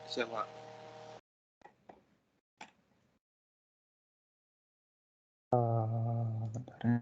Siap, Pak. Bentar ya.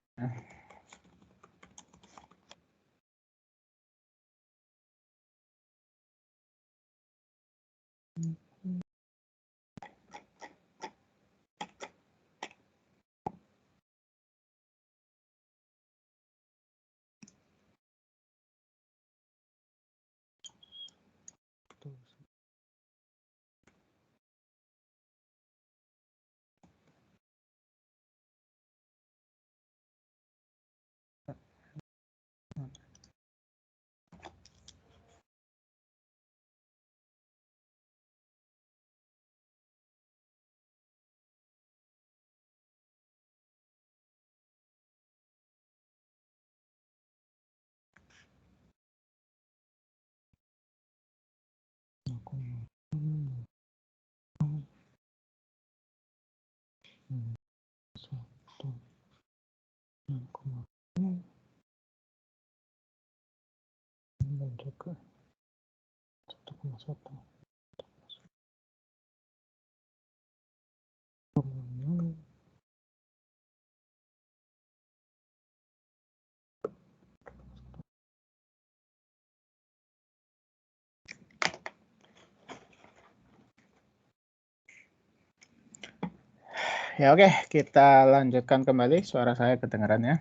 Ya oke, kita lanjutkan kembali. Suara saya kedengaran ya.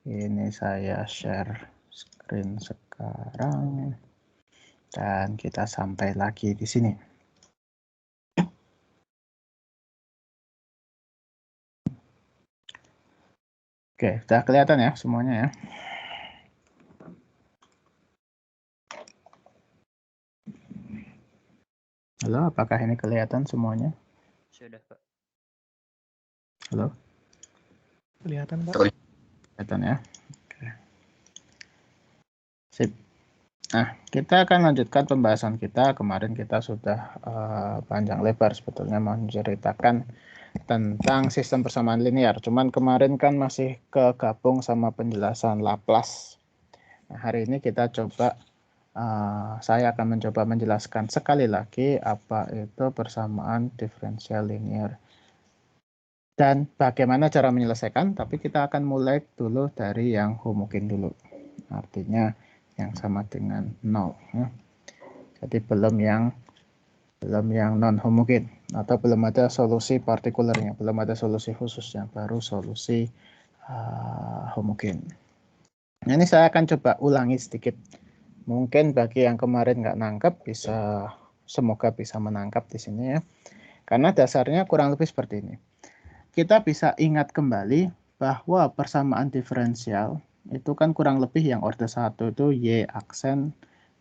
Ini saya share screen sekarang. Dan kita sampai lagi di sini. Oke, sudah kelihatan ya semuanya ya. Halo, apakah ini kelihatan semuanya? Sudah, Pak. Halo? Kelihatan, Pak. Kelihatan ya. Oke. Sip. Nah, kita akan lanjutkan pembahasan kita. Kemarin kita sudah panjang lebar sebetulnya menceritakan tentang sistem persamaan linear. Cuman kemarin kan masih kegabung sama penjelasan Laplace. Nah, hari ini kita coba, saya akan mencoba menjelaskan sekali lagi apa itu persamaan diferensial linear. Dan bagaimana cara menyelesaikan, tapi kita akan mulai dulu dari yang homogen dulu. Artinya yang sama dengan 0. Ya. Jadi belum yang non homogen atau belum ada solusi partikulernya, belum ada solusi khususnya, baru solusi homogen. Nah, ini saya akan coba ulangi sedikit. Mungkin bagi yang kemarin nggak nangkep semoga bisa menangkap di sini ya. Karena dasarnya kurang lebih seperti ini. Kita bisa ingat kembali bahwa persamaan diferensial itu kan kurang lebih yang orde 1 itu Y aksen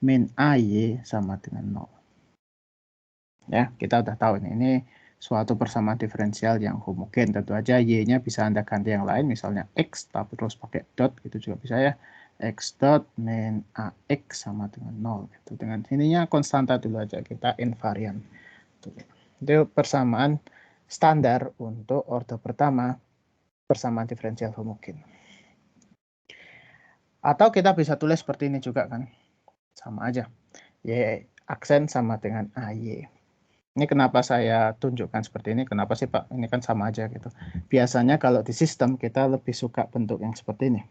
min AY sama dengan 0. Ya, kita udah tahu ini suatu persamaan diferensial yang homogen. Tentu aja Y-nya bisa Anda ganti yang lain, misalnya X, tapi terus pakai dot, gitu juga bisa ya. X dot min AX sama dengan 0. Gitu. Dengan ininya konstanta dulu aja, kita invarian. Itu persamaan standar untuk orde pertama persamaan diferensial homogen. Atau kita bisa tulis seperti ini juga kan. Sama aja. Y aksen sama dengan AY. Ini kenapa saya tunjukkan seperti ini? Kenapa sih Pak? Ini kan sama aja gitu. Biasanya kalau di sistem kita lebih suka bentuk yang seperti ini.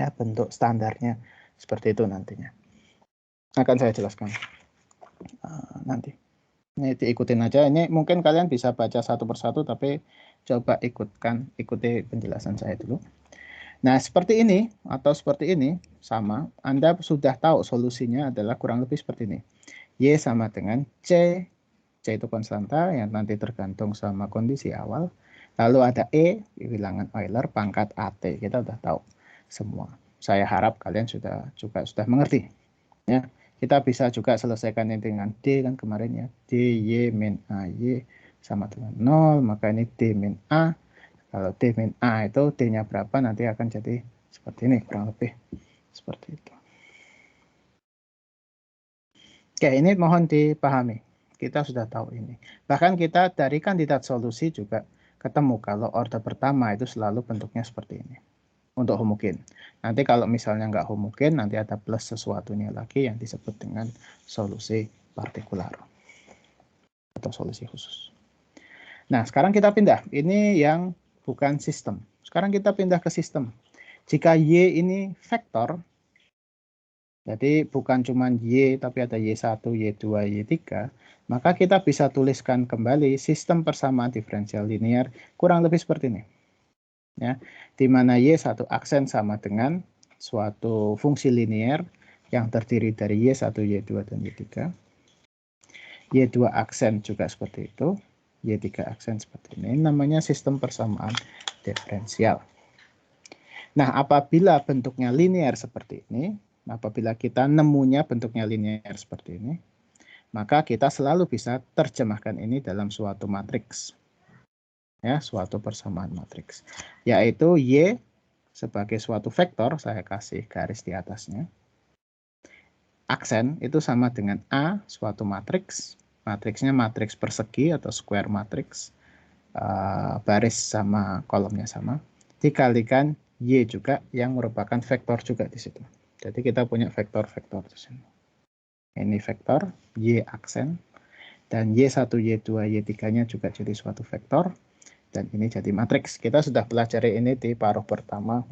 Ya, bentuk standarnya seperti itu nantinya. Akan saya jelaskan nanti. Ini diikutin aja. Ini mungkin kalian bisa baca satu persatu, tapi coba ikuti penjelasan saya dulu. Nah, seperti ini atau seperti ini sama. Anda sudah tahu solusinya adalah kurang lebih seperti ini. Y sama dengan C. C itu konstanta yang nanti tergantung sama kondisi awal. Lalu ada E, bilangan Euler, pangkat AT. Kita sudah tahu semua. Saya harap kalian sudah mengerti. Ya. Kita bisa juga selesaikan ini dengan D kan kemarin ya. DY min AY sama dengan 0. Maka ini D min A. Kalau D min A itu D-nya berapa nanti akan jadi seperti ini. Kurang lebih seperti itu. Oke, ini mohon dipahami. Kita sudah tahu ini. Bahkan kita dari kandidat solusi juga ketemu kalau orde pertama itu selalu bentuknya seperti ini. Untuk homogen. Nanti kalau misalnya nggak homogen, nanti ada plus sesuatunya lagi yang disebut dengan solusi partikular. atau solusi khusus. Nah, sekarang kita pindah. Ini yang bukan sistem. Sekarang kita pindah ke sistem. Jika Y ini vektor, jadi bukan cuma Y, tapi ada Y1, Y2, Y3, maka kita bisa tuliskan kembali sistem persamaan diferensial linear kurang lebih seperti ini. Ya, di mana Y1 aksen sama dengan suatu fungsi linear yang terdiri dari Y1, Y2, dan Y3. Y2 aksen juga seperti itu. Y3 aksen seperti ini. Namanya sistem persamaan diferensial. Nah, apabila bentuknya linear seperti ini, apabila kita nemunya bentuknya linear seperti ini, maka kita selalu bisa terjemahkan ini dalam suatu matriks. Ya, suatu persamaan matriks. Yaitu Y sebagai suatu vektor, saya kasih garis di atasnya. Aksen itu sama dengan A, suatu matriks. Matriksnya matriks persegi atau square matrix. Baris sama kolomnya sama. Dikalikan Y juga yang merupakan vektor juga di situ. Jadi kita punya vektor-vektor di sini. Ini vektor Y aksen dan Y1, Y2, Y3-nya juga jadi suatu vektor dan ini jadi matriks. Kita sudah pelajari ini di paruh pertama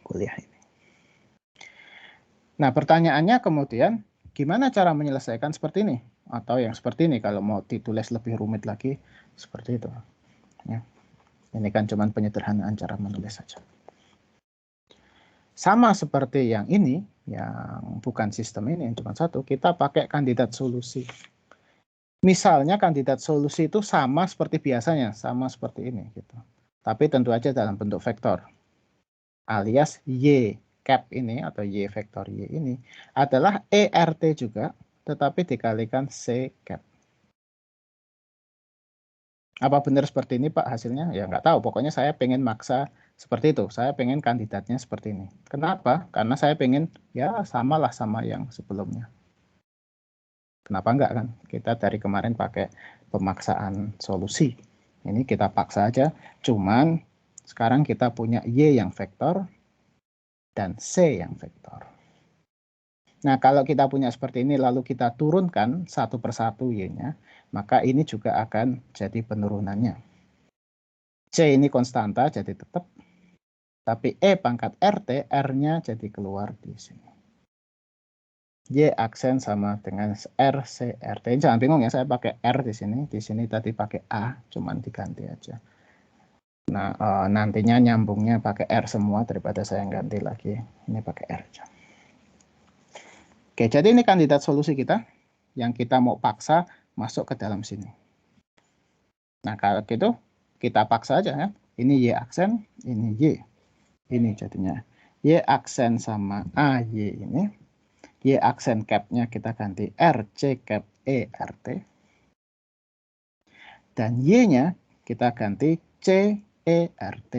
kuliah ini. Nah, pertanyaannya kemudian gimana cara menyelesaikan seperti ini atau yang seperti ini kalau mau ditulis lebih rumit lagi seperti itu. Ya. Ini kan cuma penyederhanaan cara menulis saja. Sama seperti yang ini, yang bukan sistem ini, yang cuma satu, kita pakai kandidat solusi. Misalnya kandidat solusi itu sama seperti biasanya, sama seperti ini. Gitu. Tapi tentu aja dalam bentuk vektor. Alias Y cap ini, atau Y vektor Y ini, adalah ERT juga, tetapi dikalikan C cap. Apa benar seperti ini Pak hasilnya? Ya nggak tahu, pokoknya saya pengen maksa seperti itu. Saya pengen kandidatnya seperti ini. Kenapa? Karena saya pengen ya samalah sama yang sebelumnya. Kenapa enggak kan? Kita dari kemarin pakai pemaksaan solusi. Ini kita paksa aja. Cuman sekarang kita punya Y yang vektor dan C yang vektor. Nah, kalau kita punya seperti ini lalu kita turunkan satu persatu Y-nya, maka ini juga akan jadi penurunannya. C ini konstanta jadi tetap, tapi E pangkat RT, R-nya jadi keluar di sini. Y aksen sama dengan R, C, RT. Jangan bingung ya, saya pakai R di sini tadi pakai A, cuman diganti aja. Nah, nantinya nyambungnya pakai R semua daripada saya ganti lagi. Ini pakai R aja. Oke, jadi ini kandidat solusi kita yang kita mau paksa masuk ke dalam sini. Nah, kalau gitu kita paksa aja ya. Ini Y aksen, ini Y. Ini jadinya Y aksen sama AY ini. Y aksen cap-nya kita ganti RC cap ERT. Dan Y-nya kita ganti CERT.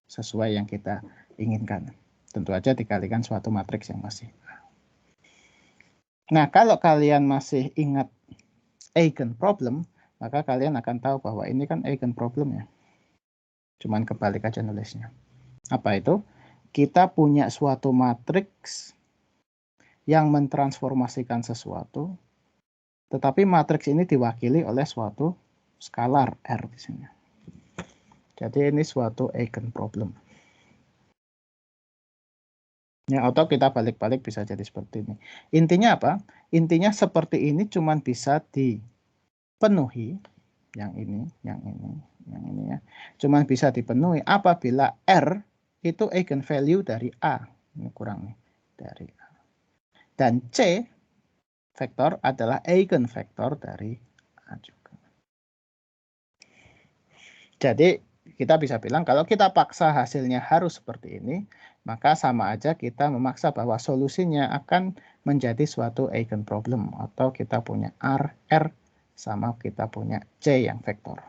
Sesuai yang kita inginkan. Tentu aja dikalikan suatu matriks yang masih. Nah, kalau kalian masih ingat eigenproblem, maka kalian akan tahu bahwa ini kan eigenproblem ya. Cuman kebalik aja nulisnya. Apa itu? Kita punya suatu matriks yang mentransformasikan sesuatu, tetapi matriks ini diwakili oleh suatu skalar R di sini. Jadi ini suatu eigenproblem. Ya, atau kita balik-balik bisa jadi seperti ini. Intinya apa? Intinya seperti ini cuman bisa dipenuhi, yang ini ya. Cuman bisa dipenuhi apabila R itu eigenvalue dari A. Ini kurang nih, dari A. Dan C vektor adalah eigenvektor dari A juga. Jadi kita bisa bilang kalau kita paksa hasilnya harus seperti ini, maka sama aja kita memaksa bahwa solusinya akan menjadi suatu eigenproblem atau kita punya R sama kita punya C yang vektor.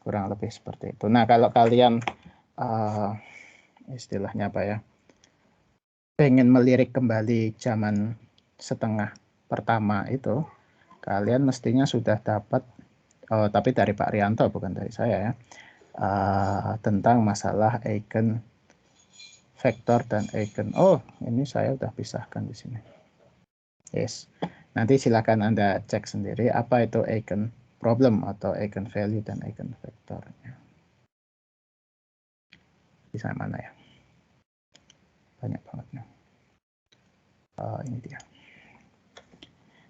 Kurang lebih seperti itu. Nah, kalau kalian istilahnya apa ya? Pengen melirik kembali zaman setengah pertama itu, kalian mestinya sudah dapat tapi dari Pak Rianto bukan dari saya ya. Tentang masalah eigen vektor dan eigen. Oh, ini saya udah pisahkan di sini. Yes. Nanti silakan Anda cek sendiri apa itu eigen problem atau eigen value dan eigen vektornya. Bisa mana ya? Banyak banget nih. Ini dia.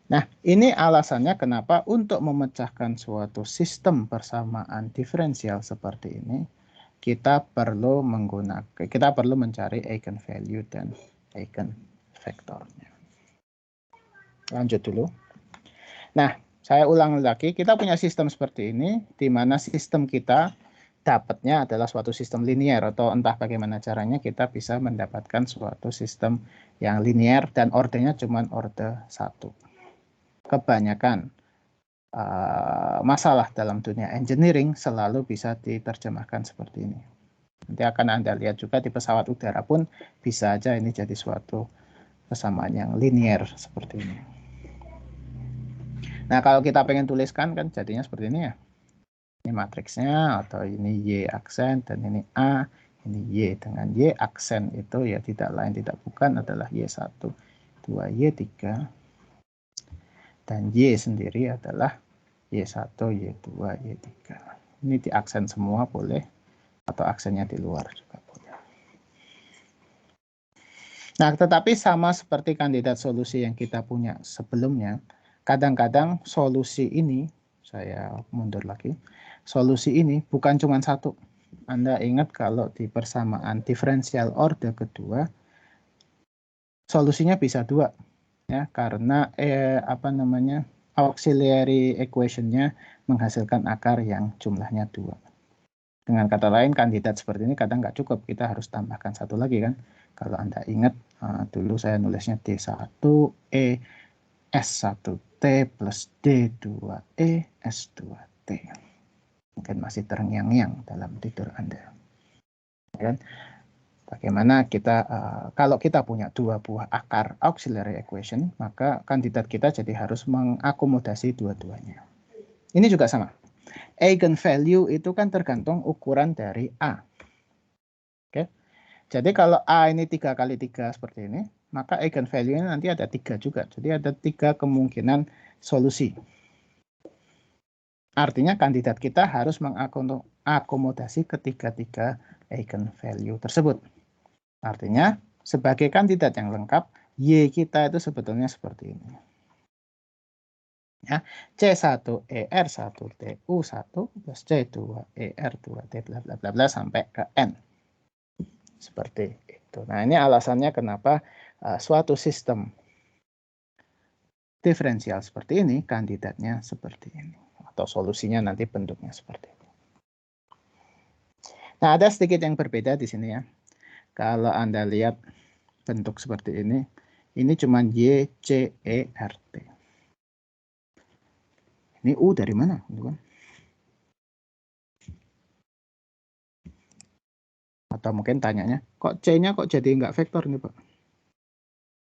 Nah, ini alasannya kenapa untuk memecahkan suatu sistem persamaan diferensial seperti ini, kita perlu mencari eigenvalue dan eigenvektornya. Lanjut dulu. Nah, saya ulang lagi, kita punya sistem seperti ini, di mana sistem kita dapatnya adalah suatu sistem linear, atau entah bagaimana caranya kita bisa mendapatkan suatu sistem yang linear dan ordernya cuma order 1. Kebanyakan masalah dalam dunia engineering selalu bisa diterjemahkan seperti ini. Nanti akan Anda lihat juga di pesawat udara pun bisa aja ini jadi suatu persamaan yang linear seperti ini. Nah, kalau kita pengen tuliskan kan jadinya seperti ini ya. Ini matriksnya, atau ini Y aksen dan ini A, ini Y. Dengan Y aksen itu ya tidak lain tidak bukan adalah Y1, 2, Y3. Dan Y sendiri adalah Y1, Y2, Y3. Ini di aksen semua boleh, atau aksennya di luar juga boleh. Nah, tetapi sama seperti kandidat solusi yang kita punya sebelumnya, kadang-kadang solusi ini, saya mundur lagi, solusi ini bukan cuma satu. Anda ingat kalau di persamaan diferensial order kedua, solusinya bisa dua. Ya, karena auxiliary equation-nya menghasilkan akar yang jumlahnya 2. Dengan kata lain, kandidat seperti ini kadang nggak cukup, kita harus tambahkan satu lagi kan. Kalau Anda ingat, dulu saya nulisnya D1E S1T plus D2E S2T. Mungkin masih terngiang-ngiang dalam tidur Anda. Kan? Bagaimana kita, kalau kita punya dua buah akar auxiliary equation, maka kandidat kita jadi harus mengakomodasi dua-duanya. Ini juga sama. Eigenvalue itu kan tergantung ukuran dari A. Oke. Jadi kalau A ini 3 kali 3 seperti ini, maka eigenvalue-nya nanti ada 3 juga. Jadi ada 3 kemungkinan solusi. Artinya kandidat kita harus mengakomodasi ketiga-tiga eigenvalue tersebut. Artinya, sebagai kandidat yang lengkap, Y kita itu sebetulnya seperti ini. Ya, C1ER1TU1 plus C2ER2T bla bla bla bla sampai ke N. Seperti itu. Nah, ini alasannya kenapa suatu sistem diferensial seperti ini, kandidatnya seperti ini. Atau solusinya nanti bentuknya seperti ini. Nah, ada sedikit yang berbeda di sini ya. Kalau Anda lihat bentuk seperti ini cuma Y, C, E, R, T. Ini U dari mana? Atau mungkin tanyanya, kok C-nya kok jadi nggak vektor nih Pak?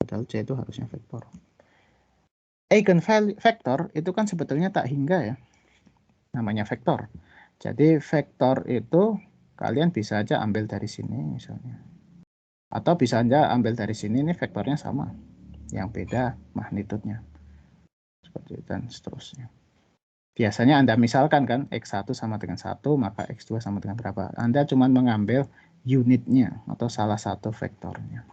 Padahal C itu harusnya vektor. Eigenvalue vektor itu kan sebetulnya tak hingga ya. Namanya vektor. Jadi vektor itu kalian bisa aja ambil dari sini misalnya. Atau bisa aja ambil dari sini, ini vektornya sama. Yang beda magnitudenya. Seperti itu dan seterusnya. Biasanya Anda misalkan kan, X1 sama dengan 1, maka X2 sama dengan berapa. Anda cuma mengambil unitnya atau salah satu vektornya.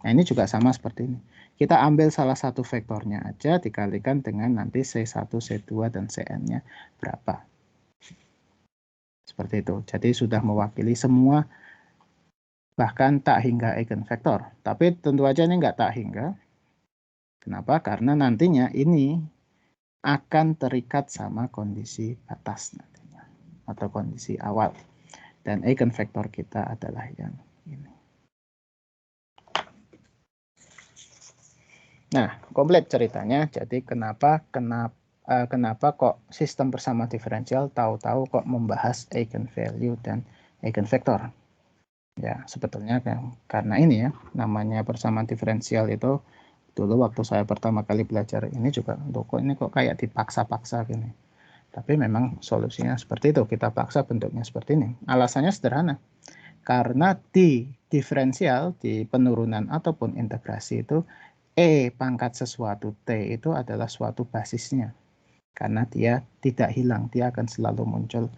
Nah ini juga sama seperti ini. Kita ambil salah satu vektornya aja dikalikan dengan nanti C1, C2, dan Cn-nya berapa. Seperti itu. Jadi sudah mewakili semua, bahkan tak hingga eigenvektor. Tapi tentu aja ini nggak tak hingga. Kenapa? Karena nantinya ini akan terikat sama kondisi batas nantinya. Atau kondisi awal. Dan eigenvektor kita adalah yang ini. Nah, komplit ceritanya. Jadi kenapa kok sistem persamaan diferensial tahu-tahu kok membahas eigenvalue dan eigenvektor? Ya, sebetulnya karena ini ya, namanya persamaan diferensial itu dulu waktu saya pertama kali belajar ini juga, ini kok kayak dipaksa-paksa gini. Tapi memang solusinya seperti itu, kita paksa bentuknya seperti ini. Alasannya sederhana. Karena di diferensial, di penurunan ataupun integrasi itu E pangkat sesuatu T itu adalah suatu basisnya. Karena dia tidak hilang, dia akan selalu muncul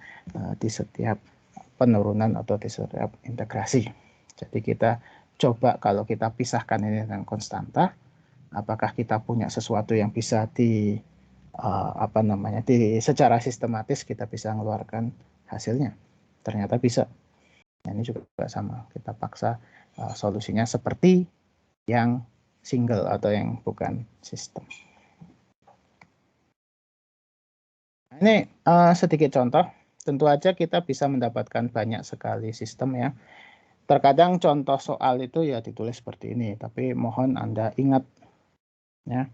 di setiap penurunan atau di setiap integrasi. Jadi kita coba kalau kita pisahkan ini dengan konstanta, apakah kita punya sesuatu yang bisa secara sistematis kita bisa mengeluarkan hasilnya. Ternyata bisa. Nah, ini juga sama, kita paksa solusinya seperti yang single atau yang bukan sistem. Nah, ini sedikit contoh. Tentu aja kita bisa mendapatkan banyak sekali sistem ya. Terkadang contoh soal itu ya ditulis seperti ini, tapi mohon Anda ingat ya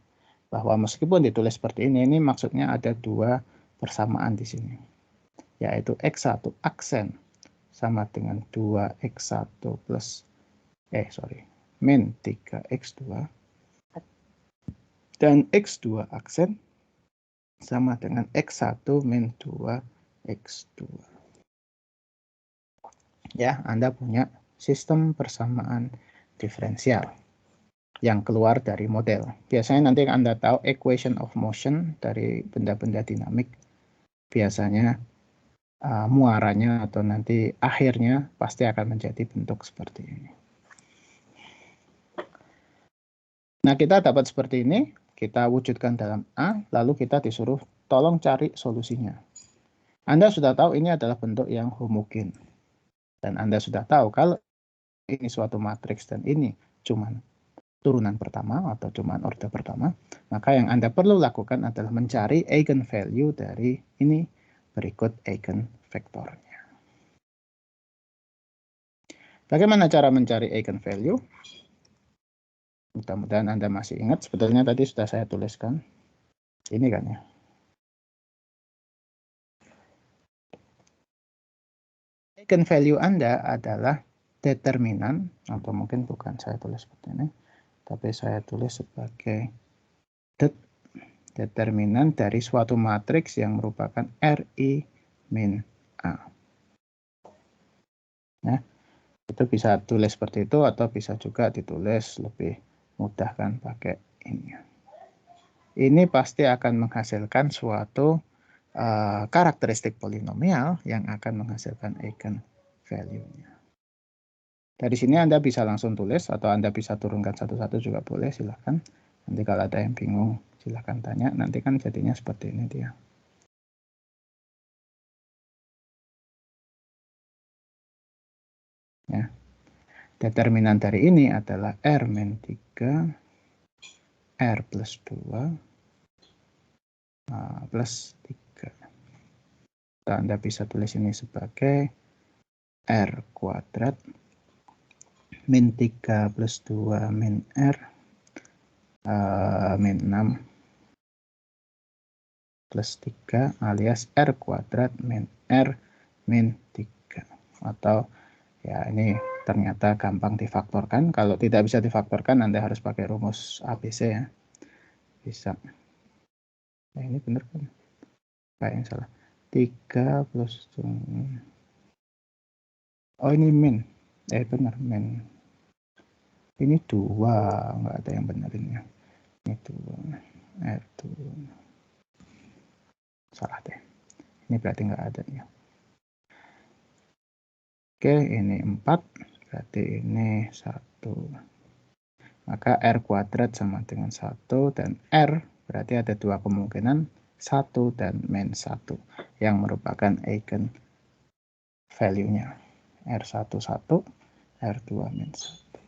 bahwa meskipun ditulis seperti ini maksudnya ada dua persamaan di sini, yaitu X1 aksen sama dengan 2X1 plus min 3X2 dan X2 aksen sama dengan X1 min 2X2. Ya, Anda punya sistem persamaan diferensial yang keluar dari model. Biasanya nanti Anda tahu equation of motion dari benda-benda dinamik. Biasanya muaranya atau nanti akhirnya pasti akan menjadi bentuk seperti ini. Nah, kita dapat seperti ini, kita wujudkan dalam A, lalu kita disuruh tolong cari solusinya. Anda sudah tahu ini adalah bentuk yang homogen. Dan Anda sudah tahu kalau ini suatu matriks dan ini cuman turunan pertama atau cuman orde pertama, maka yang Anda perlu lakukan adalah mencari eigenvalue dari ini berikut eigenvektornya. Bagaimana cara mencari eigenvalue? Mudah-mudahan Anda masih ingat, sebetulnya tadi sudah saya tuliskan. Ini kan ya. Eigenvalue Anda adalah determinan, atau mungkin bukan saya tulis seperti ini, tapi saya tulis sebagai determinan dari suatu matriks yang merupakan Ri min A. Ya, itu bisa tulis seperti itu atau bisa juga ditulis lebih mudah kan pakai ini. Ini pasti akan menghasilkan suatu karakteristik polinomial yang akan menghasilkan eigenvalue-nya. Dari sini Anda bisa langsung tulis atau Anda bisa turunkan satu-satu juga boleh, silahkan. Nanti kalau ada yang bingung silahkan tanya, nanti kan jadinya seperti ini dia. Ya. Determinan dari ini adalah R min 3, R plus 2, plus 3. Atau Anda bisa tulis ini sebagai R kuadrat min 3 plus 2 min R min 6 plus 3 alias R kuadrat min R min 3. Atau ya ini ternyata gampang difaktorkan. Kalau tidak bisa difaktorkan Anda harus pakai rumus ABC ya. Bisa. Nah, ini benar kan? Kayak yang salah. 3 plus 2. Oh ini min. Benar min. Ini 2. Nggak ada yang benerin ya. Ini 2. R2. Salah deh. Ini berarti nggak ada ya. Oke, ini 4. Berarti ini 1. Maka R kuadrat sama dengan 1 dan R berarti ada dua kemungkinan, 1 dan min 1 yang merupakan eigen value-nya. R11, R2 min 1.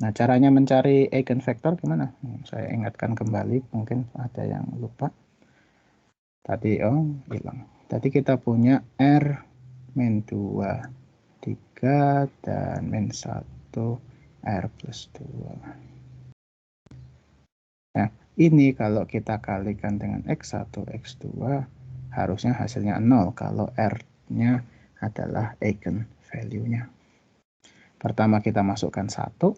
Nah, caranya mencari eigenvektor gimana? Saya ingatkan kembali, mungkin ada yang lupa. Tadi hilang. Tadi kita punya R min 2, 3 dan min 1 R plus 2. Nah, ini kalau kita kalikan dengan X1, X2, harusnya hasilnya 0 kalau R-nya adalah eigenvalue-nya. Pertama kita masukkan 1.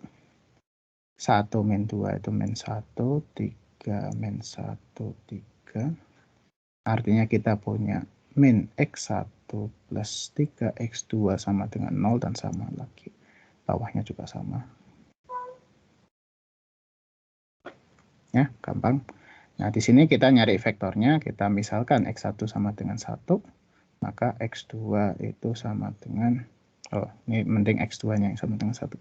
1 min 2 itu min 1, 3 min 1, 3. Artinya kita punya min X1 plus 3, X2 sama dengan 0 dan sama lagi. bawahnya juga sama. Ya, gampang. Nah, di sini kita nyari vektornya, kita misalkan X1 sama dengan 1, maka X2 itu sama dengan, oh ini mending X2-nya yang sama dengan 1.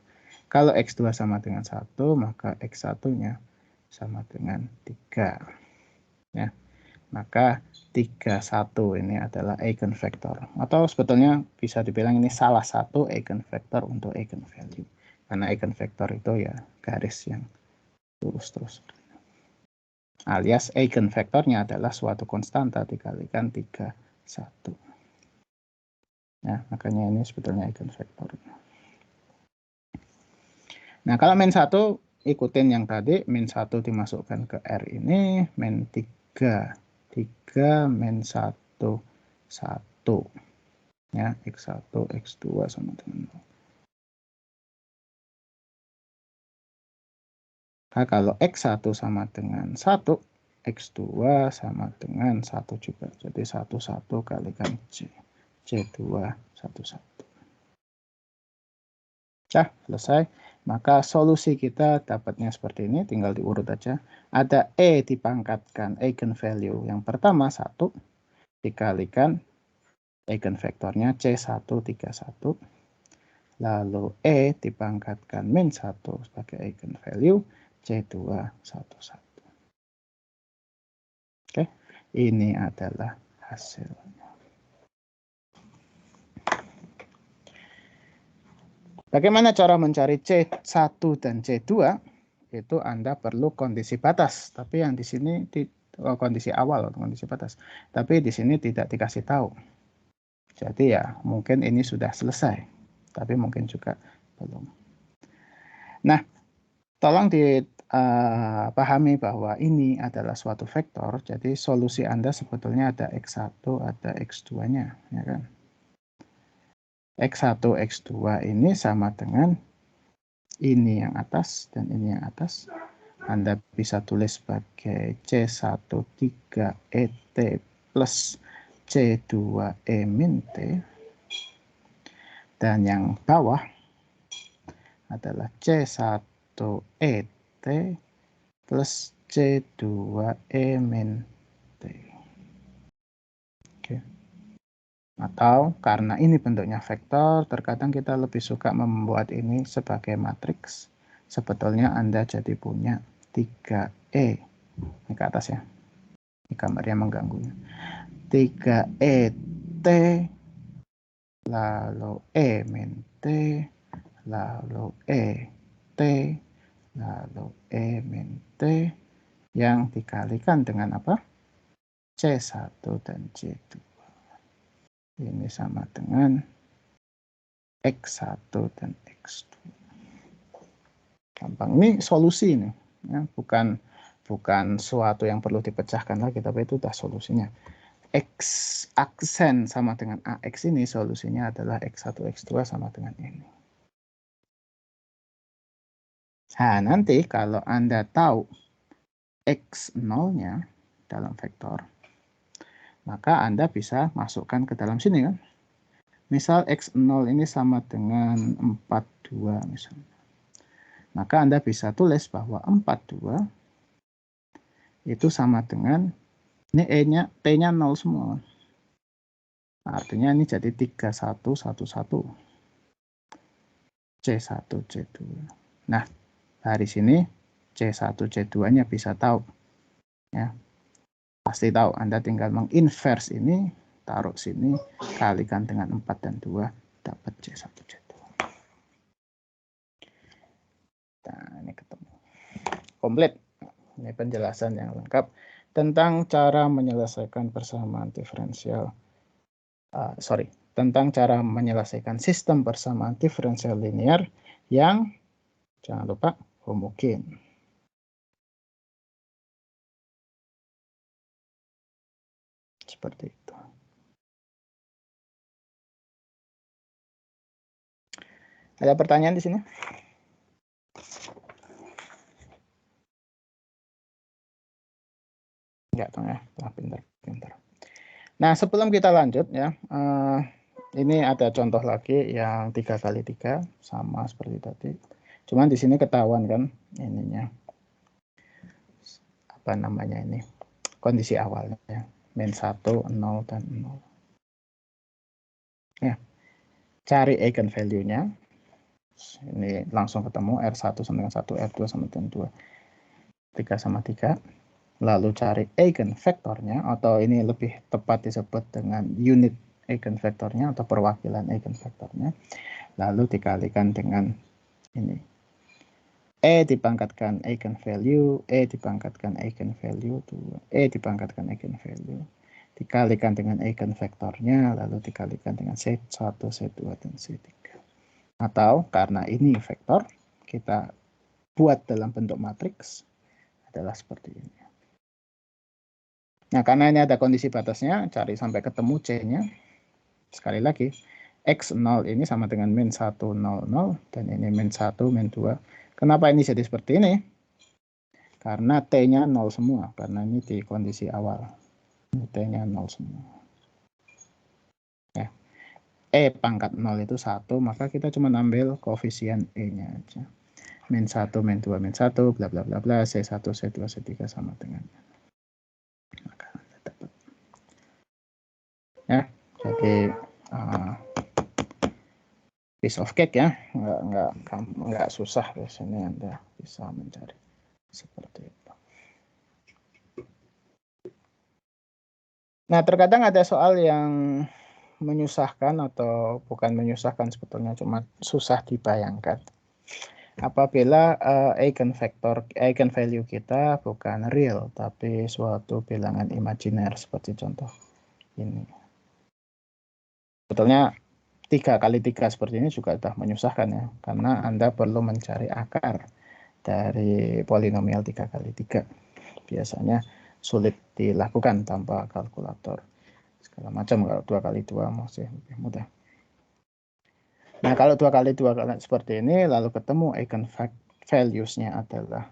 Kalau X2 sama dengan 1, maka X1-nya sama dengan 3. Ya, maka 31 ini adalah eigenvektor. Atau sebetulnya bisa dibilang ini salah satu eigenvektor untuk eigenvalue. Karena eigenvektor itu ya garis yang lurus terus. Alias eigenvektornya adalah suatu konstanta dikalikan 31. Ya, makanya ini sebetulnya eigenvektor. Nah, kalau min 1 ikutin yang tadi, min 1 dimasukkan ke R ini, min 3 min 1 1. Ya, X1 X2 sama dengan 0. Nah, kalau X1 sama dengan 1, X2 sama dengan 1 juga. Jadi 1, 1 kalikan C. C2, 1, 1. Nah, selesai. Maka solusi kita dapatnya seperti ini. Tinggal diurut aja. Ada E dipangkatkan eigenvalue. Yang pertama 1 dikalikan eigenvektornya C131. Lalu E dipangkatkan min 1 sebagai eigenvalue C211. Oke, ini adalah hasilnya. Bagaimana cara mencari C1 dan C2? Itu Anda perlu kondisi batas, tapi yang di sini kondisi awal atau kondisi batas. Tapi di sini tidak dikasih tahu. Jadi ya mungkin ini sudah selesai, tapi mungkin juga belum. Nah, tolong dipahami bahwa ini adalah suatu vektor, jadi solusi Anda sebetulnya ada X1, ada X2-nya, ya kan? X1, X2 ini sama dengan ini yang atas dan ini yang atas. Anda bisa tulis sebagai C13ET plus C2E min T. Dan yang bawah adalah C1ET plus C2E min T. Oke. Atau karena ini bentuknya vektor, terkadang kita lebih suka membuat ini sebagai matriks. Sebetulnya Anda jadi punya 3E. Ini ke atas ya. Ini gambarnya mengganggunya. 3E T, lalu E min T, lalu E T, lalu E min T, yang dikalikan dengan apa? C1 dan C2. Ini sama dengan X1 dan X2. Gampang. Ini solusi ini. Ya, bukan suatu yang perlu dipecahkan lagi, tapi itu sudah solusinya. X aksen sama dengan AX ini solusinya adalah X1, X2 sama dengan ini. Nah, nanti kalau Anda tahu X0-nya dalam vektor, maka Anda bisa masukkan ke dalam sini kan. Misal X0 ini sama dengan 42 misalnya. Maka Anda bisa tulis bahwa 42 itu sama dengan, ini E-nya, T-nya 0 semua. Artinya ini jadi 3111. C1, C2. Nah, dari sini C1, C2-nya bisa tahu. Ya. Pasti tahu, Anda tinggal menginverse ini, taruh sini, kalikan dengan 4 dan 2, dapat C1, C2. Nah, ini ketemu. Komplit. Ini penjelasan yang lengkap tentang cara menyelesaikan persamaan diferensial. Tentang cara menyelesaikan sistem persamaan diferensial linear yang, jangan lupa, homogen. Seperti itu. Ada pertanyaan di sini? Enggak, ya. Pintar. Nah, sebelum kita lanjut ya, ini ada contoh lagi yang 3 kali 3 sama seperti tadi. Cuman di sini ketahuan kan ininya. Apa namanya ini? Kondisi awalnya. Min 1, 0, dan 0. Ya. Cari eigenvalue-nya. Ini langsung ketemu R1 sama dengan 1, R2 sama dengan 2. 3 sama 3. Lalu cari eigenvektornya, atau ini lebih tepat disebut dengan unit eigenvektornya atau perwakilan eigenvektornya. Lalu dikalikan dengan ini. E dipangkatkan eigenvalue, E dipangkatkan eigenvalue, E dipangkatkan eigenvalue. Dikalikan dengan eigenvektornya, lalu dikalikan dengan C1, C2, dan C3. Atau karena ini vektor, kita buat dalam bentuk matriks adalah seperti ini. Nah, karena ini ada kondisi batasnya, cari sampai ketemu C-nya. Sekali lagi, X0 ini sama dengan min 1, 0, 0, dan ini min 1, min 2. Kenapa ini jadi seperti ini? Karena T-nya 0 semua, karena ini di kondisi awal. T-nya 0 semua. Ya. E pangkat 0 itu 1, maka kita cuma ambil koefisien E-nya aja. Min 1, min 2, min 1, bla bla bla bla, C1, C2, C3 sama dengan. Maka dapat. Ya, jadi piece of cake ya, nggak susah di sini Anda bisa mencari seperti itu. Nah, terkadang ada soal yang menyusahkan atau bukan menyusahkan sebetulnya, cuma susah dibayangkan. Apabila eigenvalue kita bukan real, tapi suatu bilangan imajiner seperti contoh ini. Sebetulnya 3 kali 3 seperti ini juga sudah menyusahkan ya, karena Anda perlu mencari akar dari polinomial 3 kali 3. Biasanya sulit dilakukan tanpa kalkulator. Segala macam, kalau 2 kali 2 masih lebih mudah. Nah, kalau 2 kali 2 seperti ini, lalu ketemu eigenvalues-nya adalah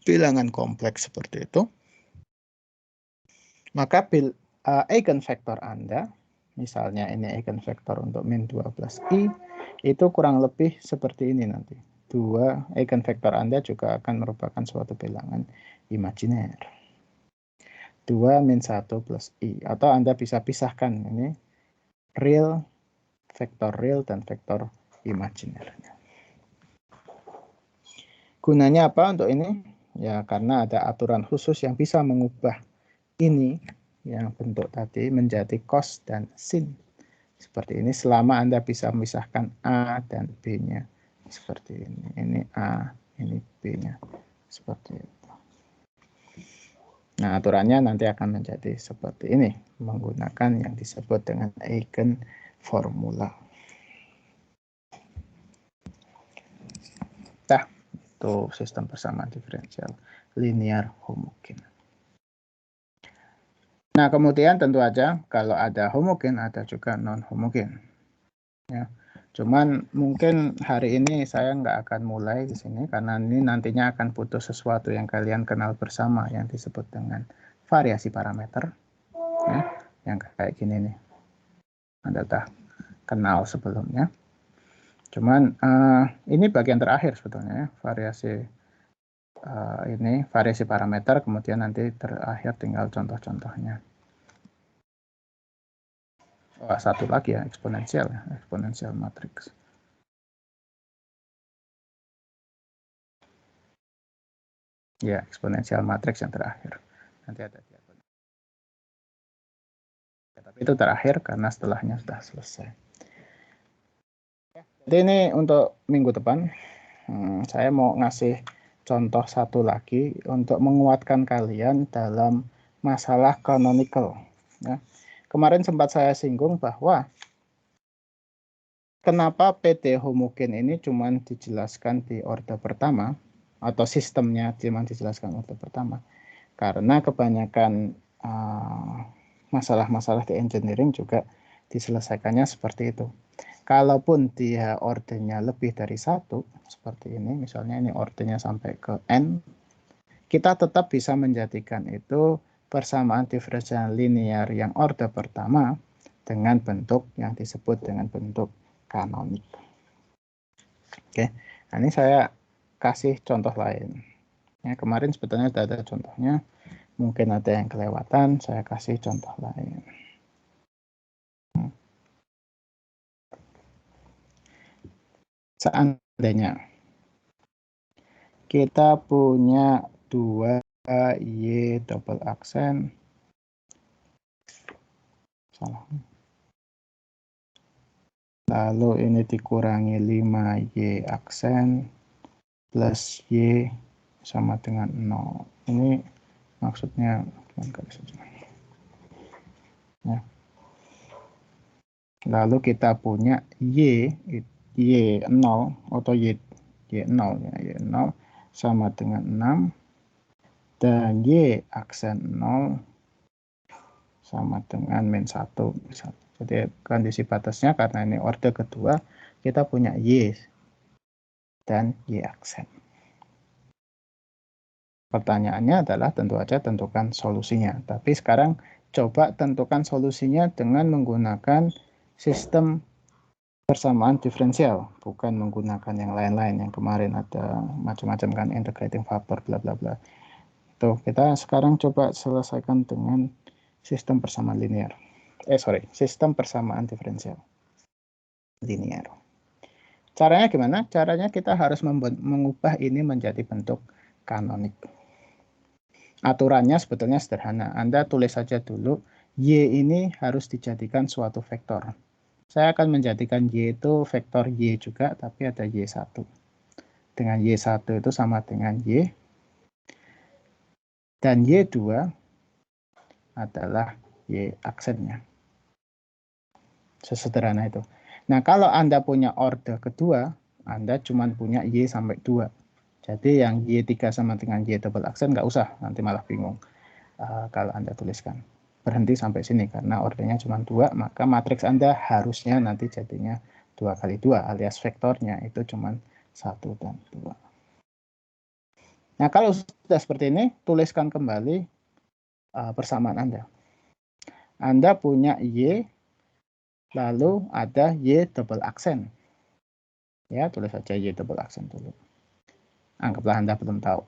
bilangan kompleks seperti itu, maka eigenvektor Anda, misalnya ini eigenvektor untuk min 2 plus I, itu kurang lebih seperti ini nanti. 2 eigenvektor Anda juga akan merupakan suatu bilangan imajiner. 2 min 1 plus I. Atau Anda bisa pisahkan ini real, vektor real, dan vektor imajinernya. Gunanya apa untuk ini? Ya, karena ada aturan khusus yang bisa mengubah ini, yang bentuk tadi, menjadi cos dan sin. Seperti ini, selama Anda bisa memisahkan A dan B-nya. Seperti ini. Ini A, ini B-nya. Seperti itu. Nah, aturannya nanti akan menjadi seperti ini, menggunakan yang disebut dengan eigenformula. Nah, itu sistem persamaan diferensial linear homogen. Nah, kemudian tentu aja kalau ada homogen, ada juga non-homogen. Ya. Cuman mungkin hari ini saya nggak akan mulai di sini, karena ini nantinya akan butuh sesuatu yang kalian kenal bersama, yang disebut dengan variasi parameter. Ya, yang kayak gini nih. Anda sudah kenal sebelumnya. Cuman ini bagian terakhir sebetulnya, ya. Variasi parameter, kemudian nanti terakhir tinggal contoh-contohnya. Satu lagi ya, eksponensial matriks. Ya, eksponensial matriks yang terakhir. Nanti ada diagonal. Ya, tapi itu terakhir karena setelahnya sudah selesai. Jadi ini untuk minggu depan, saya mau ngasih contoh satu lagi untuk menguatkan kalian dalam masalah canonical. Ya. Kemarin sempat saya singgung bahwa kenapa PD homogen ini cuma dijelaskan di orde pertama, atau sistemnya cuma dijelaskan orde pertama. Karena kebanyakan masalah-masalah di engineering juga diselesaikannya seperti itu. Kalaupun dia ordenya lebih dari 1, seperti ini, misalnya ini ordenya sampai ke N, kita tetap bisa menjadikan itu persamaan diferensial linear yang orde pertama dengan bentuk yang disebut dengan bentuk kanonik. Oke, nah ini saya kasih contoh lain. Ya, kemarin sebetulnya sudah ada contohnya, mungkin ada yang kelewatan, saya kasih contoh lain. Seandainya kita punya 2 Y double aksen, salah. Lalu ini dikurangi 5Y aksen plus Y sama dengan 0. Ini maksudnya ya. Lalu kita punya Y0 atau Y0 ya, Y0 sama dengan 6 dan Y aksen 0 sama dengan min 1 misalnya. Jadi kondisi batasnya karena ini order kedua, kita punya Y dan Y aksen. Pertanyaannya adalah tentu saja tentukan solusinya. Tapi sekarang coba tentukan solusinya dengan menggunakan sistem persamaan diferensial, bukan menggunakan yang lain-lain. Yang kemarin ada macam-macam kan, integrating factor, bla bla bla. Tuh, kita sekarang coba selesaikan dengan sistem persamaan linear. Sistem persamaan diferensial linear. Caranya gimana? Caranya kita harus mengubah ini menjadi bentuk kanonik. Aturannya sebetulnya sederhana. Anda tulis saja dulu, Y ini harus dijadikan suatu vektor. Saya akan menjadikan Y itu vektor Y juga, tapi ada Y1. Dengan Y1 itu sama dengan Y. Dan Y2 adalah Y aksennya. Sesederhana itu. Nah, kalau Anda punya order kedua, Anda cuma punya Y sampai 2. Jadi yang Y3 sama dengan Y double aksen nggak usah, nanti malah bingung kalau Anda tuliskan. Berhenti sampai sini, karena ordernya cuma 2, maka matriks Anda harusnya nanti jadinya 2 kali 2, alias vektornya itu cuma 1 dan 2. Nah, kalau sudah seperti ini, tuliskan kembali persamaan Anda. Anda punya Y, lalu ada Y double aksen. Ya, tulis saja Y double aksen dulu. Anggaplah Anda belum tahu.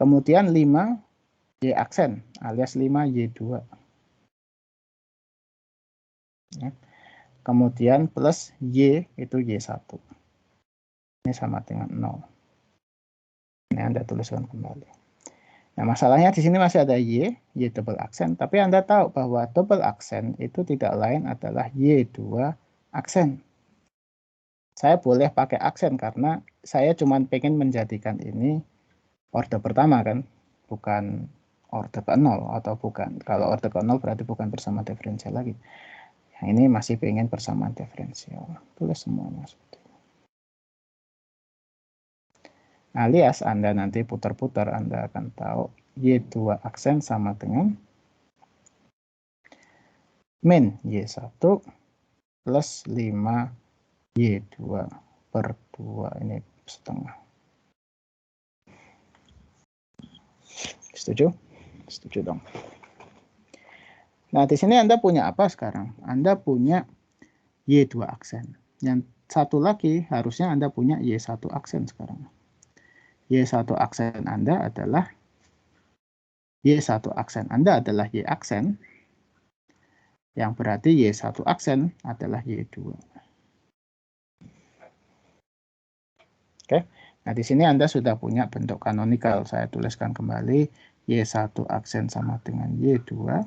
Kemudian 5 Y aksen, alias 5 Y2. Ya. Kemudian plus Y itu Y1. Ini sama dengan 0. Ini Anda tuliskan kembali. Nah, masalahnya di sini masih ada Y double aksen. Tapi Anda tahu bahwa double aksen itu tidak lain adalah Y2 aksen. Saya boleh pakai aksen karena saya cuma pengen menjadikan ini order pertama kan, bukan order ke 0 atau bukan. Kalau order ke 0 berarti bukan persamaan diferensial lagi. Yang ini masih pengen persamaan diferensial. Tulis semuanya seperti ini. Alias Anda nanti putar-putar, Anda akan tahu Y2 aksen sama dengan min Y1 plus 5 Y2 per 2, ini setengah. Setuju? Setuju dong. Nah, di sini Anda punya apa sekarang? Anda punya Y2 aksen. Yang satu lagi harusnya Anda punya Y1 aksen sekarang. Y1 aksen Anda adalah Y1 aksen Anda adalah Y aksen, yang berarti Y1 aksen adalah Y2. Oke. Nah, di sini Anda sudah punya bentuk kanonikal. Saya tuliskan kembali Y1 aksen sama dengan Y2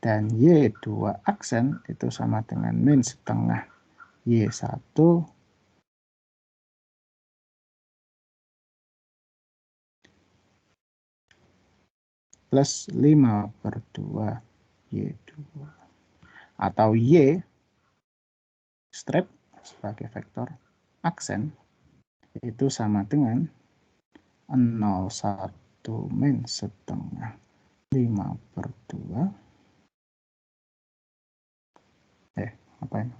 dan Y2 aksen itu sama dengan min setengah Y1 plus 5/2 Y2. Atau Y strip sebagai vektor aksen itu sama dengan 0,1 min setengah 5/2. Apa ini?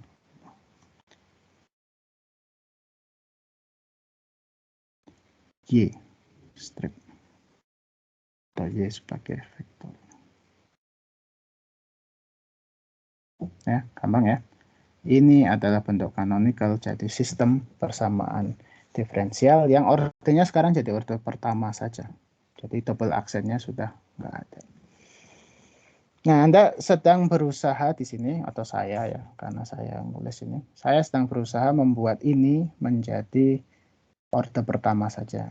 Y strip atau Y sebagai vektor. Ya, gampang ya. Ini adalah bentuk canonical, jadi sistem persamaan diferensial yang ordernya sekarang jadi order pertama saja. Jadi double aksennya sudah nggak ada. Nah, Anda sedang berusaha di sini, atau saya ya, karena saya nulis ini, saya sedang berusaha membuat ini menjadi order pertama saja.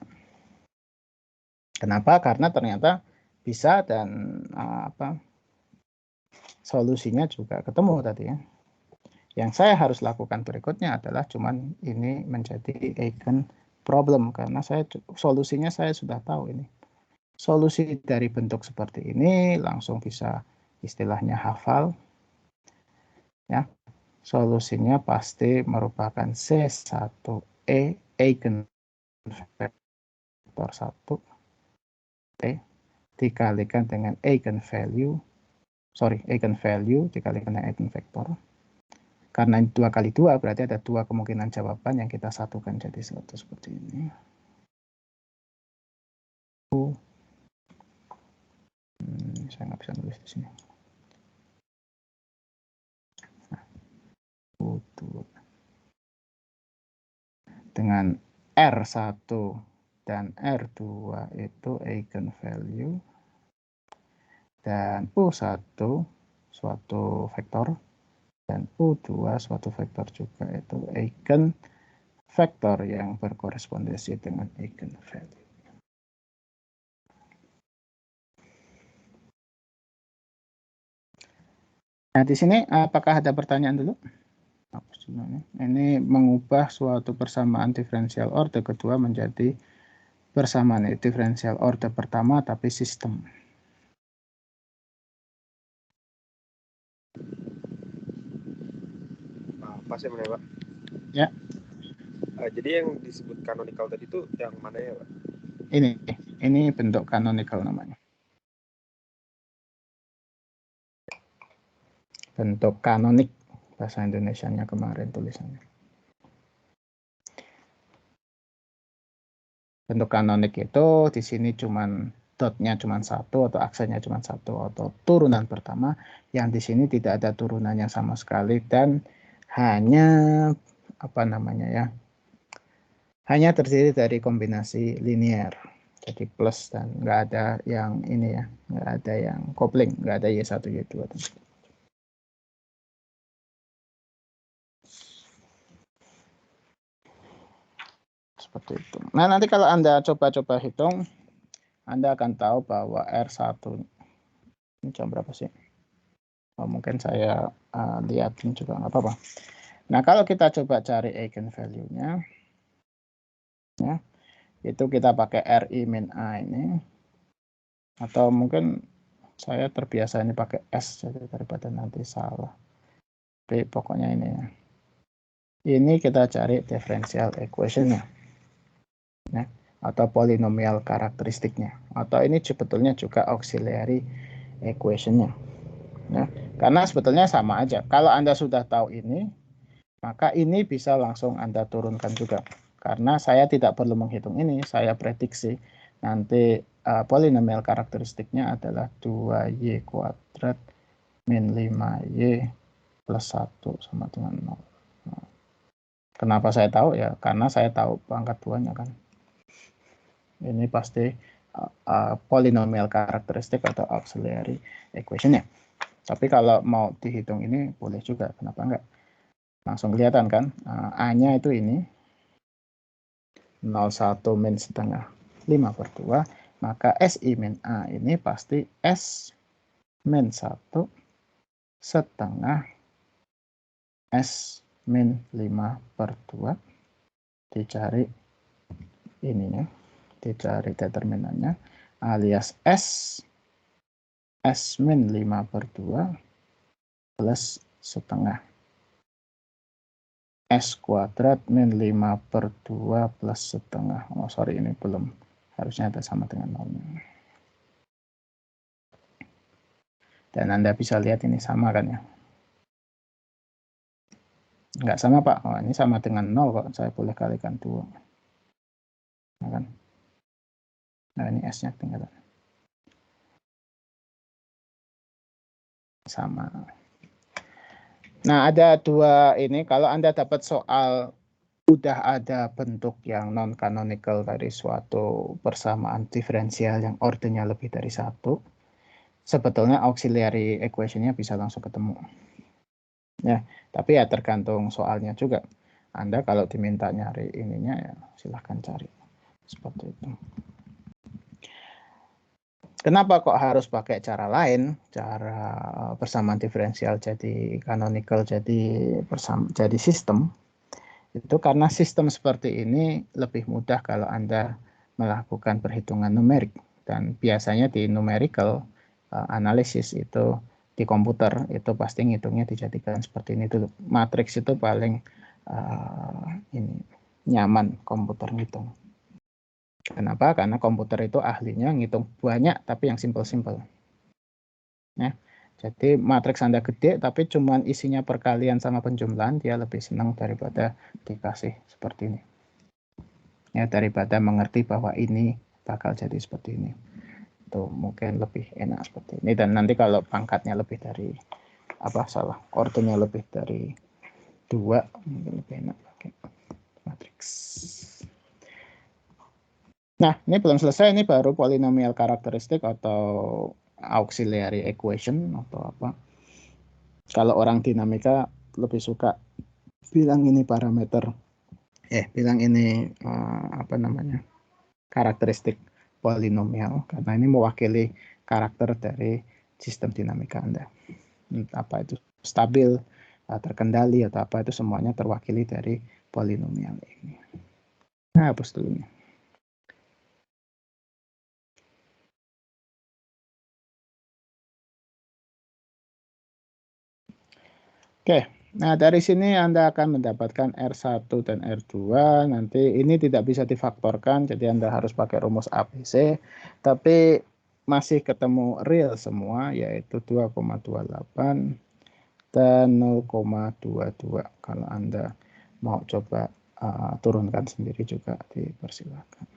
Kenapa? Karena ternyata bisa dan solusinya juga ketemu tadi ya. Yang saya harus lakukan berikutnya adalah cuman ini menjadi eigen problem karena solusinya saya sudah tahu ini. Solusi dari bentuk seperti ini langsung bisa istilahnya hafal. Ya. Solusinya pasti merupakan C1E eigen vektor 1 T dikalikan dengan eigenvalue dikalikan dengan eigenvektor. Karena 2 kali 2 berarti ada 2 kemungkinan jawaban yang kita satukan jadi satu seperti ini. Saya nggak bisa nulis di sini. Dengan R1 dan R2 itu eigenvalue dan U1 suatu vektor dan U2 suatu vektor juga itu eigenvektor yang berkorespondensi dengan eigenvalue. Nah, di sini apakah ada pertanyaan dulu? Ini mengubah suatu persamaan diferensial order kedua menjadi persamaan diferensial order pertama tapi sistem. Pas ya, Pak? Ya. Jadi yang disebut canonical tadi itu yang mana ya, Pak? Ini bentuk canonical namanya. Bentuk kanonik bahasa Indonesianya kemarin tulisannya. Bentuk kanonik itu di sini cuman dotnya cuma satu atau aksennya cuma satu atau turunan pertama, yang di sini tidak ada turunannya sama sekali dan hanya hanya terdiri dari kombinasi linear. Jadi plus dan nggak ada yang ini ya, nggak ada yang kopling, nggak ada Y1 Y2. Seperti itu. Nah, nanti kalau Anda coba-coba hitung, Anda akan tahu bahwa R1 ini jam berapa sih? Oh, mungkin saya lihatin juga nggak apa-apa. Nah, kalau kita coba cari eigenvalue-nya, ya, itu kita pakai RI min A ini, atau mungkin saya terbiasa ini pakai S, jadi daripada nanti salah. Tapi pokoknya ini ya. Ini kita cari differential equation-nya. Ya, atau polinomial karakteristiknya. Atau ini sebetulnya juga auxiliary equation-nya. Ya, karena sebetulnya sama aja. Kalau Anda sudah tahu ini, maka ini bisa langsung Anda turunkan juga. Karena saya tidak perlu menghitung ini, saya prediksi nanti polinomial karakteristiknya adalah 2y kuadrat min 5y plus 1 sama dengan 0. Kenapa saya tahu ya? Karena saya tahu pangkat 2-nya kan. Ini pasti polinomial karakteristik atau auxiliary equation-nya. Tapi kalau mau dihitung ini boleh juga, kenapa enggak? Langsung kelihatan kan, A-nya itu ini 0,1 min setengah 5/2, maka SI min A ini pasti S min 1 setengah S min 5/2. Dicari ininya, dicari determinannya, alias S min 5/2 plus setengah S kuadrat min 5/2 plus setengah. Oh sorry, ini belum, harusnya ada sama dengan 0-nya. Dan Anda bisa lihat ini sama kan ya. Enggak sama Pak, oh, ini sama dengan 0 kok, saya boleh kalikan 2. Nah, kan? Nah ini S-nya tinggal sama. Nah, ada dua ini. Kalau Anda dapat soal udah ada bentuk yang non-canonical dari suatu persamaan diferensial yang ordernya lebih dari satu, sebetulnya auxiliary equation-nya bisa langsung ketemu. Ya, tapi ya tergantung soalnya juga. Anda kalau diminta nyari ininya ya silahkan cari. Seperti itu. Kenapa kok harus pakai cara lain? Cara persamaan diferensial jadi canonical jadi sistem. Itu karena sistem seperti ini lebih mudah kalau Anda melakukan perhitungan numerik. Dan biasanya di numerical analysis itu di komputer itu pasti ngitungnya dijadikan seperti ini dulu. Matriks itu paling ini nyaman komputer ngitung. Kenapa? Karena komputer itu ahlinya ngitung banyak tapi yang simple-simple. Ya. Jadi matriks Anda gede tapi cuman isinya perkalian sama penjumlahan, dia lebih senang daripada dikasih seperti ini. Ya, daripada mengerti bahwa ini bakal jadi seperti ini. Itu mungkin lebih enak seperti ini. Dan nanti kalau pangkatnya lebih dari ordernya lebih dari 2, mungkin lebih enak pakai matriks. Nah, ini belum selesai, ini baru polinomial karakteristik atau auxiliary equation atau apa. Kalau orang dinamika lebih suka bilang ini parameter, bilang ini karakteristik polinomial karena ini mewakili karakter dari sistem dinamika Anda. Apa itu stabil, terkendali atau apa itu semuanya terwakili dari polinomial ini. Nah, hapus dulu nih. Oke, nah dari sini Anda akan mendapatkan R1 dan R2. Nanti ini tidak bisa difaktorkan, jadi Anda harus pakai rumus ABC. Tapi masih ketemu real semua, yaitu 2,28 dan 0,22. Kalau Anda mau coba turunkan sendiri juga dipersilakan.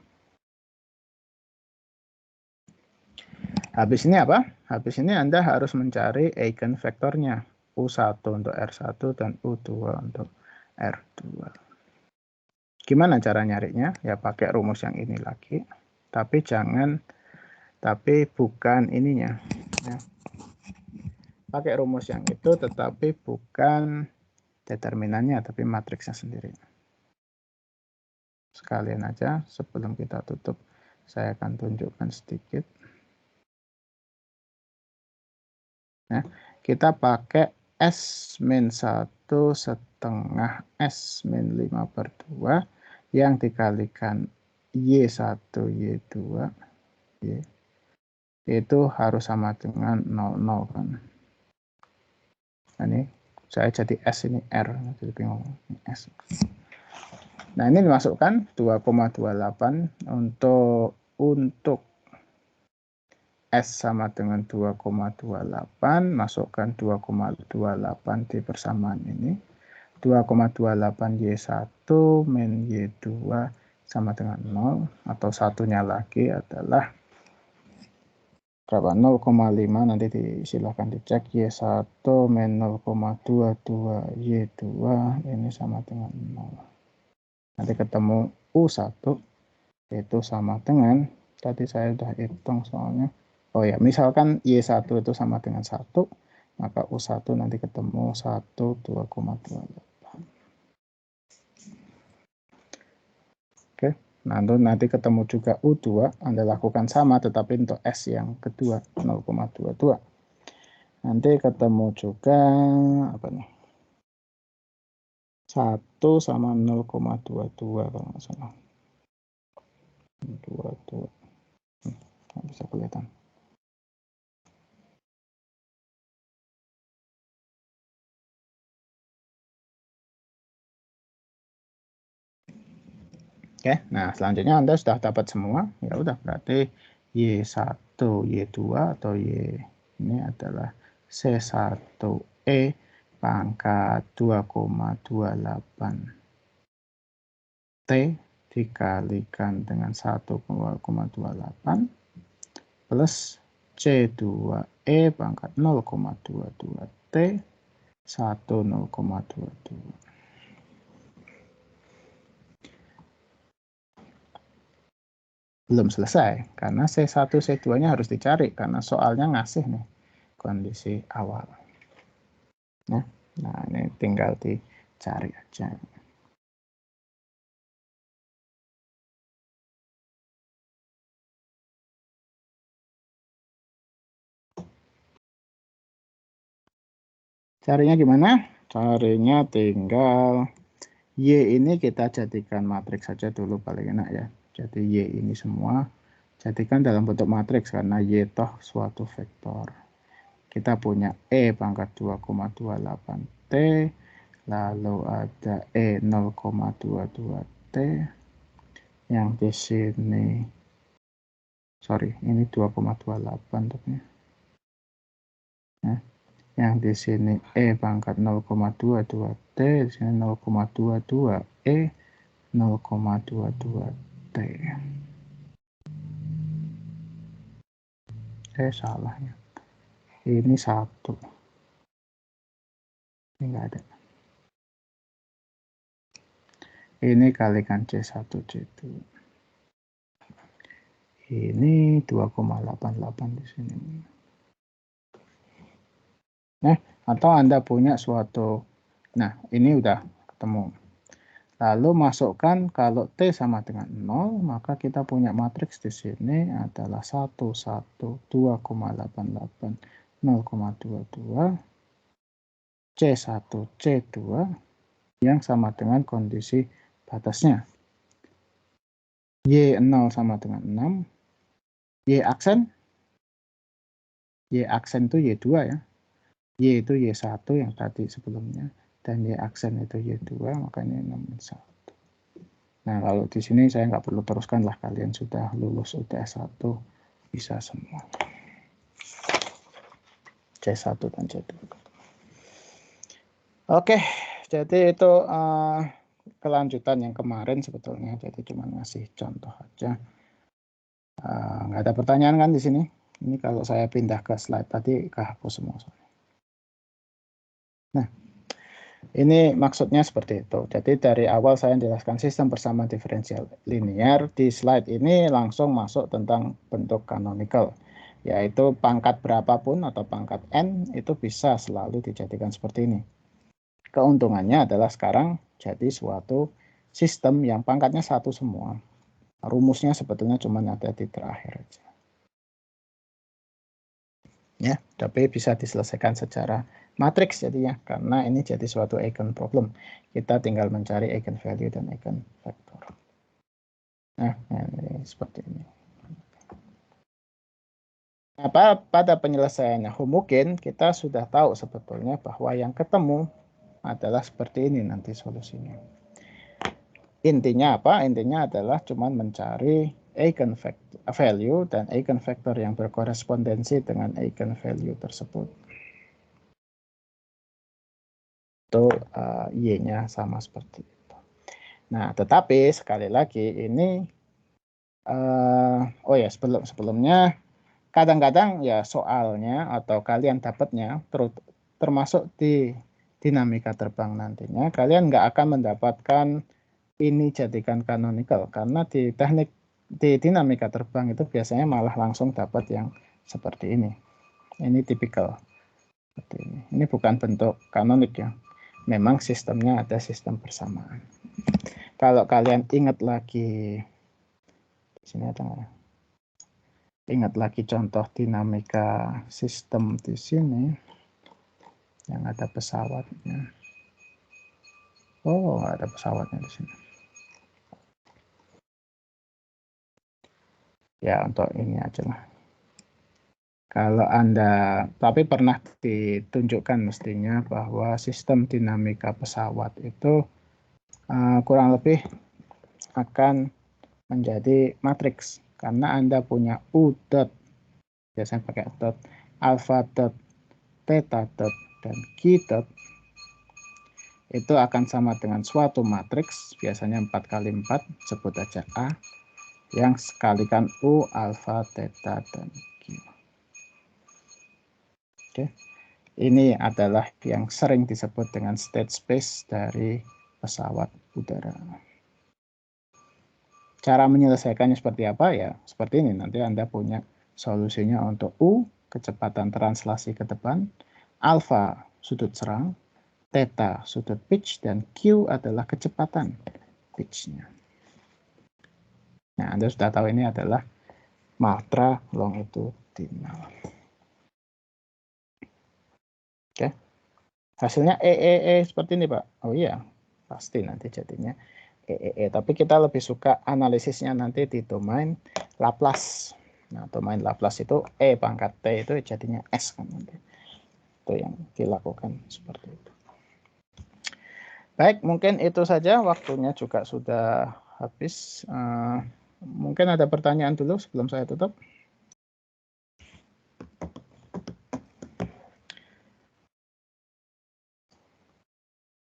Habis ini apa? Habis ini Anda harus mencari eigenvektornya. U1 untuk R1 dan U2 untuk R2. Gimana cara nyarinya? Ya pakai rumus yang ini lagi. Tapi bukan ininya. Ya. Pakai rumus yang itu tetapi bukan determinannya, tapi matriksnya sendiri. Sekalian aja sebelum kita tutup, saya akan tunjukkan sedikit. Ya, kita pakai S-1 setengah S-5/2 yang dikalikan Y1, Y2, Y, itu harus sama dengan 00 kan. Nah, ini saya jadi S ini R, jadi bingung S. Nah, ini dimasukkan 2,28 untuk S sama dengan 2,28, masukkan 2,28 di persamaan ini. 2,28 Y1 min Y2 sama dengan 0, atau satunya lagi adalah berapa? 0,5, nanti silakan dicek. Y1 min 0,22 Y2 ini sama dengan 0. Nanti ketemu U1 itu sama dengan, tadi saya sudah hitung soalnya. Oh ya, misalkan Y1 itu sama dengan 1, maka U1 nanti ketemu 2,28. Oke, nanti ketemu juga U2, Anda lakukan sama, tetapi untuk S yang kedua, 0,22. Nanti ketemu juga, apa nih? 1 sama 0,22 kalau nggak salah. 22. Nggak bisa kelihatan. Oke, nah selanjutnya Anda sudah dapat semua. Ya udah, berarti Y1, Y2 atau Y ini adalah C1E pangkat 2,28 T dikalikan dengan 1,28 plus C2E pangkat 0,22 T 1 0,22. Belum selesai karena C1 C2-nya harus dicari karena soalnya ngasih nih kondisi awal. Nah, ini tinggal dicari aja. Carinya gimana? Carinya tinggal Y ini kita jadikan matriks saja dulu paling enak ya. Jadi Y ini semua jadikan dalam bentuk matriks karena Y toh suatu vektor. Kita punya E pangkat 2,28T, lalu ada E 0,22T, yang di sini, sorry, ini 2,28 tapi. Nah, yang di sini E pangkat 0,22T, di sini 0,22E, 0,22T. Salah ya. Ini 1. Ini enggak ada. Ini kalikan C1, C2. Ini 2,88 di sini. Nah, atau Anda punya suatu, nah ini udah ketemu. Lalu masukkan kalau T sama dengan 0, maka kita punya matriks di sini adalah 1, 1, 2,88, 0,22, C1, C2 yang sama dengan kondisi batasnya. Y0 sama dengan 6, Y aksen itu Y2 ya. Y itu Y1 yang tadi sebelumnya. Dan Y aksen itu Y2, makanya 6, 1. Nah, kalau di sini saya nggak perlu teruskan lah. Kalian sudah lulus UTS 1, bisa semua. C1 dan C2. Oke, jadi itu kelanjutan yang kemarin sebetulnya. Jadi cuma ngasih contoh aja. Nggak ada pertanyaan kan di sini? Ini kalau saya pindah ke slide tadi kehapus semua. Nah, ini maksudnya seperti itu. Jadi dari awal saya jelaskan sistem persamaan diferensial linear. Di slide ini langsung masuk tentang bentuk canonical, yaitu pangkat berapapun atau pangkat n itu bisa selalu dijadikan seperti ini. Keuntungannya adalah sekarang jadi suatu sistem yang pangkatnya 1 semua. Rumusnya sebetulnya cuma ada di terakhir aja. Ya, tapi bisa diselesaikan secara matriks jadinya, karena ini jadi suatu eigen problem. Kita tinggal mencari eigenvalue dan eigenvektor. Nah, ini seperti ini. Nah, pada penyelesaiannya mungkin kita sudah tahu sebetulnya bahwa yang ketemu adalah seperti ini nanti solusinya. Intinya apa? Intinya adalah cuma mencari eigenvalue dan eigenvektor yang berkorespondensi dengan eigenvalue tersebut. Itu Y-nya sama seperti itu. Nah, tetapi sekali lagi ini oh ya, sebelumnya kadang-kadang ya soalnya atau kalian dapatnya termasuk di dinamika terbang nantinya kalian nggak akan mendapatkan ini jadikan canonical, karena di teknik di dinamika terbang itu biasanya malah langsung dapat yang seperti ini. Ini tipikal seperti ini. Ini bukan bentuk kanonik ya. Memang sistemnya ada sistem persamaan. Kalau kalian ingat lagi di sini ada nggak? Ingat lagi contoh dinamika sistem di sini yang ada pesawatnya. Oh, ada pesawatnya di sini. Ya, untuk ini aja lah. Kalau Anda, tapi pernah ditunjukkan mestinya bahwa sistem dinamika pesawat itu kurang lebih akan menjadi matriks. Karena Anda punya U dot, biasanya pakai dot, alpha dot, theta dot, dan Q dot, itu akan sama dengan suatu matriks, biasanya 4x4, sebut aja A, yang sekalikan U, alfa, theta, dan Q. Oke. Ini adalah yang sering disebut dengan state space dari pesawat udara. Cara menyelesaikannya seperti apa ya? Seperti ini, nanti Anda punya solusinya untuk U, kecepatan translasi ke depan, alfa sudut serang, theta sudut pitch, dan Q adalah kecepatan pitch-nya. Nah, Anda sudah tahu ini adalah matra longitudinal. Oke. Hasilnya seperti ini, Pak. Oh iya, pasti nanti jadinya tapi kita lebih suka analisisnya nanti di domain Laplace. Nah, domain Laplace itu pangkat T itu jadinya S kan nanti. Itu yang dilakukan seperti itu. Baik, mungkin itu saja, waktunya juga sudah habis. Mungkin ada pertanyaan dulu sebelum saya tutup.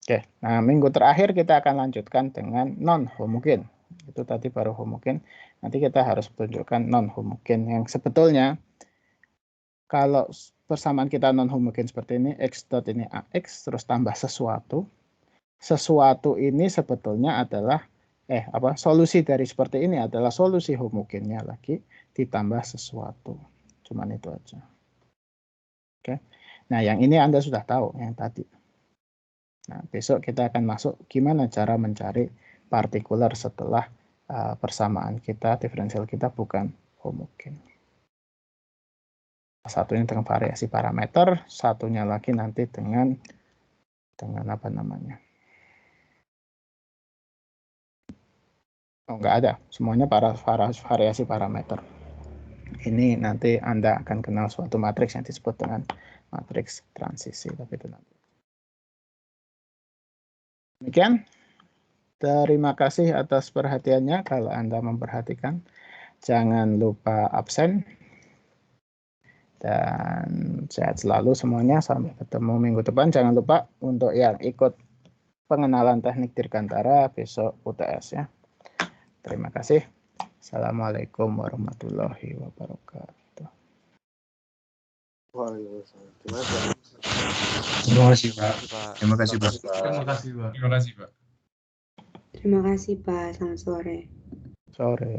Oke, nah minggu terakhir kita akan lanjutkan dengan non-homogen. Itu tadi baru homogen, nanti kita harus tunjukkan non-homogen yang sebetulnya kalau persamaan kita non-homogen seperti ini, x dot ini ax, terus tambah sesuatu. Sesuatu ini sebetulnya adalah, solusi dari seperti ini adalah solusi homogennya lagi ditambah sesuatu. Cuman itu aja. Oke, nah yang ini Anda sudah tahu, yang tadi. Nah, besok kita akan masuk gimana cara mencari partikular setelah persamaan kita, diferensial kita bukan homogen. Satunya dengan variasi parameter, satunya lagi nanti dengan apa namanya? Oh, enggak ada, semuanya variasi parameter. Ini nanti Anda akan kenal suatu matriks yang disebut dengan matriks transisi, tapi itu nanti. Demikian. Terima kasih atas perhatiannya. Kalau Anda memperhatikan, jangan lupa absen. Dan sehat selalu semuanya. Sampai ketemu minggu depan. Jangan lupa untuk yang ikut pengenalan teknik dirgantara besok UTS ya. Terima kasih. Assalamualaikum warahmatullahi wabarakatuh. Terima kasih Pak. Terima kasih Pak. Terima kasih Pak. Terima kasih Pak. Terima kasih Pak. Selamat sore. Sore.